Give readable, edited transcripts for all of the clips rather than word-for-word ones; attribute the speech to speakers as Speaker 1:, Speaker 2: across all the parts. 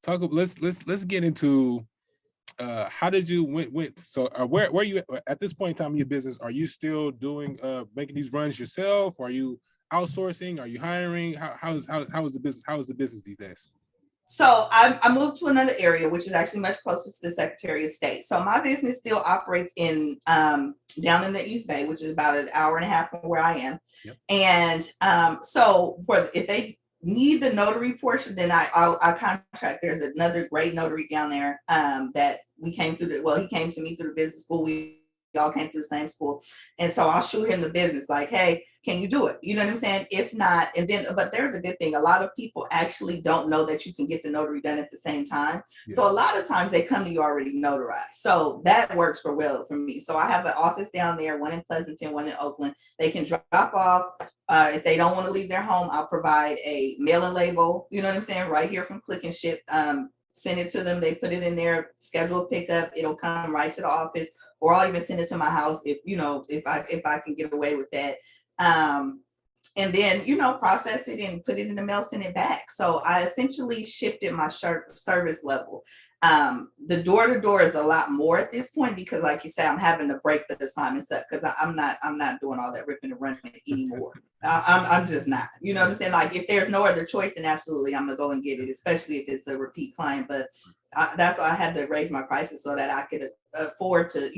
Speaker 1: Let's get into how did you went so where you at this point in time in your business? Are you still doing making these runs yourself? Are you outsourcing? Are you hiring? How is the business? How is the business these days?
Speaker 2: So I moved to another area, which is actually much closer to the Secretary of State. So my business still operates in down in the East Bay, which is about an hour and a half from where I am. Yep. And so if they need the notary portion, then I contract. There's another great notary down there that we came through. He came to me through the business school. We all came through the same school. And so I'll shoot him the business like, hey, can you do it? You know what I'm saying? If not, and then, but there's a good thing. A lot of people actually don't know that you can get the notary done at the same time. Yeah. So a lot of times they come to you already notarized. So that works well for me. So I have an office down there, one in Pleasanton, one in Oakland. They can drop off. If they don't want to leave their home, I'll provide a mailing label, you know what I'm saying? Right here from Click and Ship. Send it to them. They put it in there, schedule a pickup. It'll come right to the office, or I'll even send it to my house if I can get away with that. And then, process it and put it in the mail, send it back. So I essentially shifted my service level. The door-to-door is a lot more at this point because, like you say, I'm having to break the assignments up because I'm not doing all that ripping and running anymore. I'm just not. You know what I'm saying? Like if there's no other choice, then absolutely I'm gonna go and get it, especially if it's a repeat client. But that's why I had to raise my prices so that I could afford to,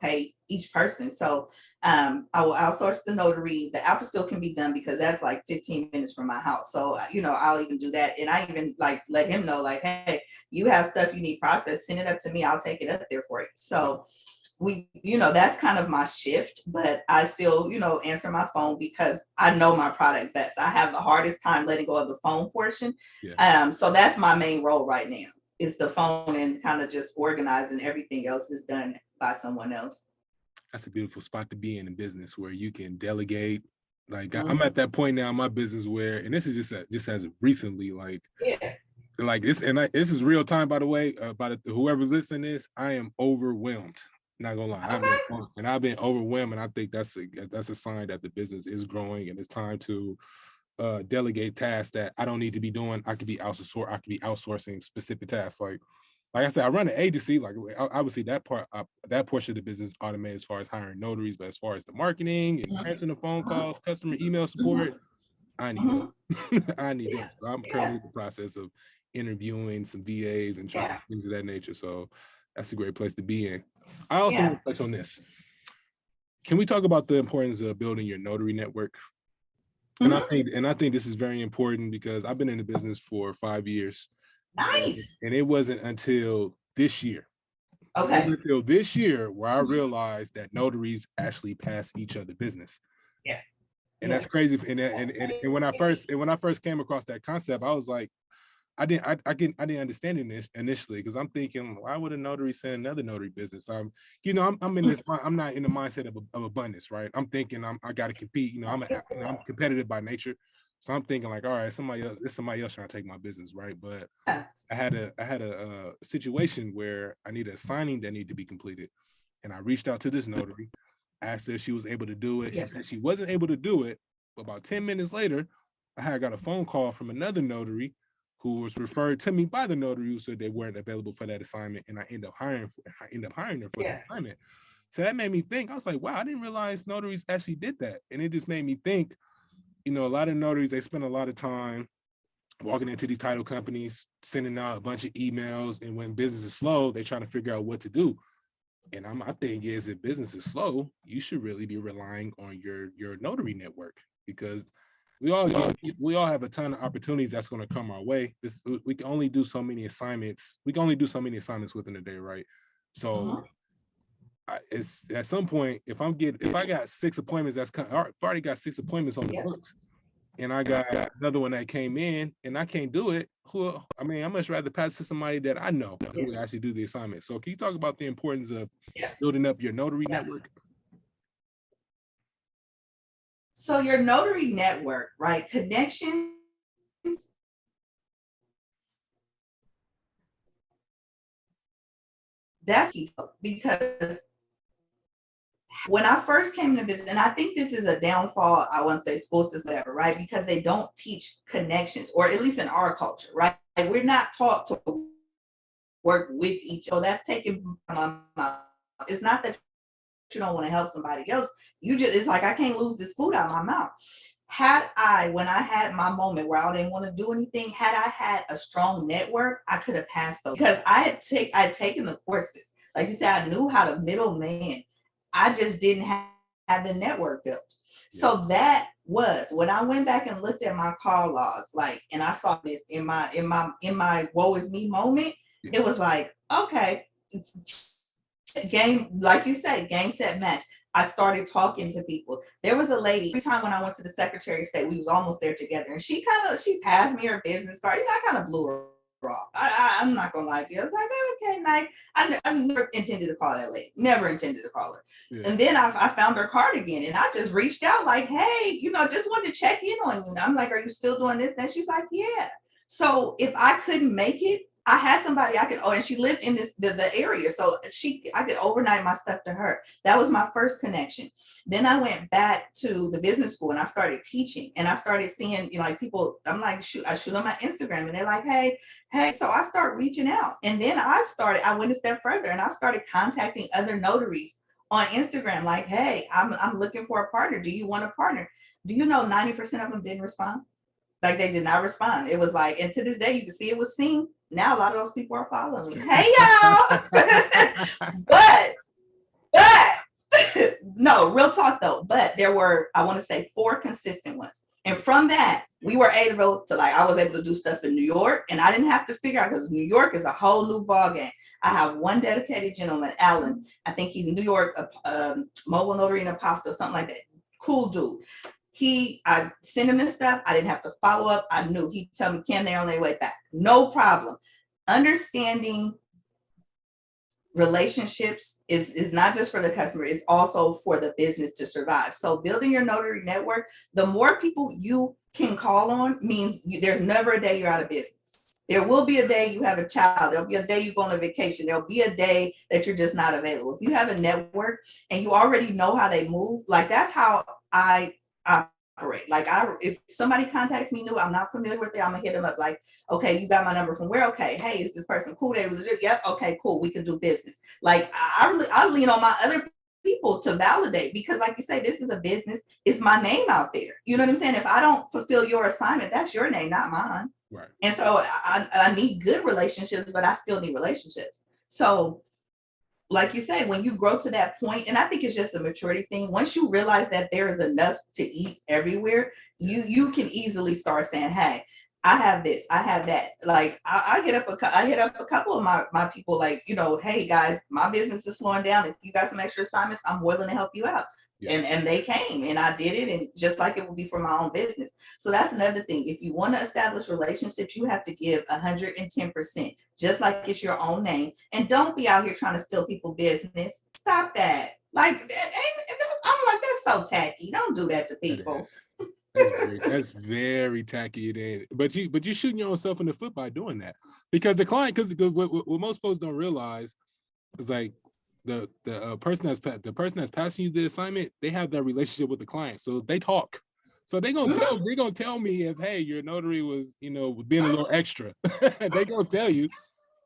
Speaker 2: pay each person. So I will outsource the notary. The apostille can be done because that's like 15 minutes from my house. So, I'll even do that. And I even let him know hey, you have stuff you need processed, send it up to me. I'll take it up there for you. So that's kind of my shift, but I still, answer my phone because I know my product best. I have the hardest time letting go of the phone portion. Yeah. So that's my main role right now is the phone and kind of just organizing. Everything else is done by someone else.
Speaker 1: That's a beautiful spot to be in business where you can delegate. I'm at that point now in my business where, and this is just as recently, this is real time, by the way, whoever's listening to this, I am overwhelmed. Not gonna lie, I've been overwhelmed, and I think that's a sign that the business is growing, and it's time to delegate tasks that I don't need to be doing. I could be outsourcing specific tasks. Like I said, I run an agency. Like obviously that portion of the business is automated as far as hiring notaries, but as far as the marketing and answering the phone calls, customer email support, I need help. I need help. So I'm currently in the process of interviewing some VAs and trying things of that nature. So that's a great place to be in. I also want to touch on this. Can we talk about the importance of building your notary network? And I think this is very important because I've been in the business for 5 years.
Speaker 2: Nice.
Speaker 1: And it wasn't until this year.
Speaker 2: Okay.
Speaker 1: Until this year where I realized that notaries actually pass each other business.
Speaker 2: Yeah.
Speaker 1: And that's crazy. And when I first came across that concept, I was like, I didn't understand it initially because I'm thinking, why would a notary send another notary business? I'm in this. I'm not in the mindset of abundance, right? I'm thinking I got to compete. I'm competitive by nature, so I'm thinking like, all right, somebody else trying to take my business, right? But I had a situation where I needed a signing that needed to be completed, and I reached out to this notary, asked her if she was able to do it. She said she wasn't able to do it. But about 10 minutes later, I got a phone call from another notary who was referred to me by the notary who said they weren't available for that assignment, and I ended up hiring her for the assignment. So that made me think. I was like, wow, I didn't realize notaries actually did that, and it just made me think. A lot of notaries, they spend a lot of time walking into these title companies, sending out a bunch of emails, and when business is slow, they're trying to figure out what to do. And my thing is, if business is slow, you should really be relying on your notary network because we all have a ton of opportunities that's going to come our way. We can only do so many assignments. We can only do so many assignments within a day, right? So it's at some point, if I got 6 appointments, I've already got 6 appointments on the books, and I got another one that came in, and I can't do it. I much rather pass to somebody that I know who will actually do the assignment. So can you talk about the importance of building up your notary network?
Speaker 2: So your notary network, right? Connections. That's key because when I first came to business, and I think this is a downfall, I want to say school system, whatever, right? Because they don't teach connections, or at least in our culture, right? We're not taught to work with each other. So that's taken from my mouth. It's not that you don't want to help somebody else. You just, it's like, I can't lose this food out of my mouth. When I had my moment where I didn't want to do anything, had I had a strong network, I could have passed those, because I had taken the courses. Like you said, I knew how to middleman. I just didn't have the network built. So that was when I went back and looked at my call logs, like, and I saw this in my woe is me moment. It was like, okay, game, like you said, game, set, match. I started talking to people. There was a lady, every time when I went to the Secretary of State, we was almost there together. And she passed me her business card. You know, I kind of blew her off. I'm not going to lie to you. I was like, oh, okay, nice. I never intended to call that lady. Never intended to call her. Yeah. And then I found her card again. And I just reached out like, hey, you know, just wanted to check in on you. And I'm like, are you still doing this? And she's like, yeah. So if I couldn't make it, I had somebody I could, and she lived in the area. So I could overnight my stuff to her. That was my first connection. Then I went back to the business school and I started teaching, and I started seeing, you know, like people, I'm like, I shoot on my Instagram and they're like, hey. So I start reaching out. And then I went a step further and I started contacting other notaries on Instagram. Like, hey, I'm looking for a partner. Do you want a partner? Do you know 90% of them didn't respond? Like, they did not respond. It was like, and to this day, you can see it was seen. Now a lot of those people are following me. Hey, y'all. but no, real talk though. But there were, I want to say, 4 consistent ones. And from that, we were able to, like, I was able to do stuff in New York, and I didn't have to figure out, because New York is a whole new ballgame. I have one dedicated gentleman, Alan. I think he's New York, mobile notary and apostle, something like that. Cool dude. I sent him this stuff. I didn't have to follow up. I knew he'd tell me, Camm, they're on their way back. No problem. Understanding relationships is not just for the customer, it's also for the business to survive. So building your notary network, the more people you can call on means there's never a day you're out of business. There will be a day you have a child. There'll be a day you go on a vacation. There'll be a day that you're just not available. If you have a network and you already know how they move, like, that's how I operate. Like, if somebody contacts me new, I'm not familiar with it, I'm gonna hit them up like, okay, you got my number from where? Okay, hey, is this person cool? They legit? Yep. Okay, cool. We can do business. Like, I lean on my other people to validate, because like you say, this is a business. It's my name out there. You know what I'm saying? If I don't fulfill your assignment, that's your name, not mine. Right. And so I need good relationships, but I still need relationships. So like you say, when you grow to that point, and I think it's just a maturity thing, once you realize that there is enough to eat everywhere, you can easily start saying, hey, I have this, I have that. Like, I hit up a couple of my people, like, you know, hey guys, my business is slowing down. If you got some extra assignments, I'm willing to help you out. Yeah. And they came, and I did it, and just like it would be for my own business. So that's another thing. If you want to establish relationships, you have to give 110%, just like it's your own name. And don't be out here trying to steal people's business. Stop that. Like, I'm like, that's so tacky. Don't do that to people.
Speaker 1: That's very tacky. Then, but you're shooting yourself in the foot by doing that, because the client, because what most folks don't realize is, like, the person that's passing you the assignment, they have that relationship with the client, so they talk. So they're gonna tell me if, hey, your notary was, you know, being a little extra. They gonna tell you,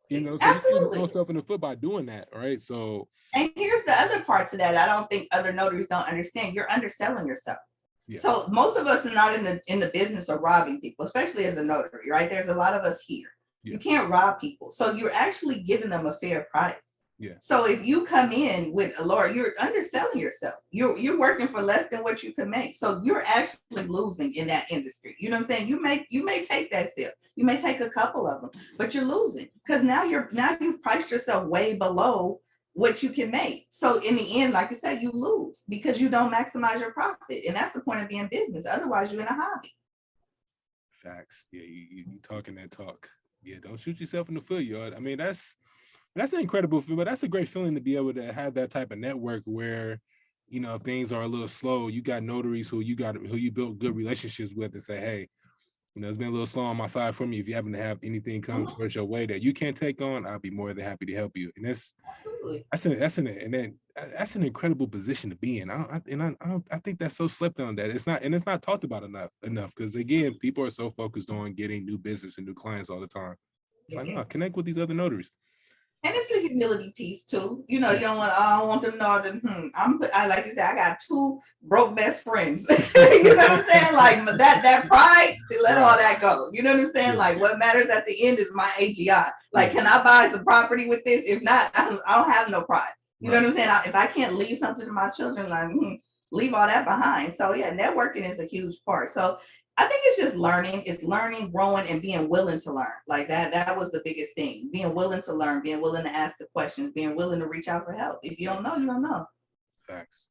Speaker 1: you know. So you're shooting yourself in the foot by doing that, right? So,
Speaker 2: and here's the other part to that. I don't think other notaries don't understand. You're underselling yourself. Yeah. So most of us are not in the business of robbing people, especially as a notary, right? There's a lot of us here. Yeah. You can't rob people. So you're actually giving them a fair price. Yeah. So if you come in with a lawyer, you're underselling yourself. You're working for less than what you can make. So you're actually losing in that industry. You know what I'm saying? You may take that sale. You may take a couple of them, but you're losing, because now you've priced yourself way below what you can make. So in the end, like you said, you lose because you don't maximize your profit. And that's the point of being business. Otherwise, you're in a hobby.
Speaker 1: Facts. Yeah, you talking that talk. Yeah, don't shoot yourself in the foot, y'all. I mean, that's an incredible feeling, but that's a great feeling to be able to have that type of network where, you know, if things are a little slow, you got notaries who you built good relationships with, and say, hey, you know, it's been a little slow on my side for me. If you happen to have anything come towards your way that you can't take on, I'll be more than happy to help you. And that's an incredible position to be in. I think that's so slept on, that it's not talked about enough, because again, people are so focused on getting new business and new clients all the time. It's like, no, connect with these other notaries.
Speaker 2: And it's a humility piece too. You know, you don't want, I don't want them to know that, I like you said, I got 2 broke best friends. You know what I'm saying? Like that pride, let all that go. You know what I'm saying?
Speaker 1: Yeah.
Speaker 2: Like what matters at the end is my AGI. Like, can I buy some property with this? If not, I don't have no pride. You know what I'm saying? If I can't leave something to my children, like leave all that behind. So yeah, networking is a huge part. So I think it's just learning. It's learning, growing, and being willing to learn. Like that was the biggest thing. Being willing to learn, being willing to ask the questions, being willing to reach out for help. If you don't know, you don't know.
Speaker 1: Facts.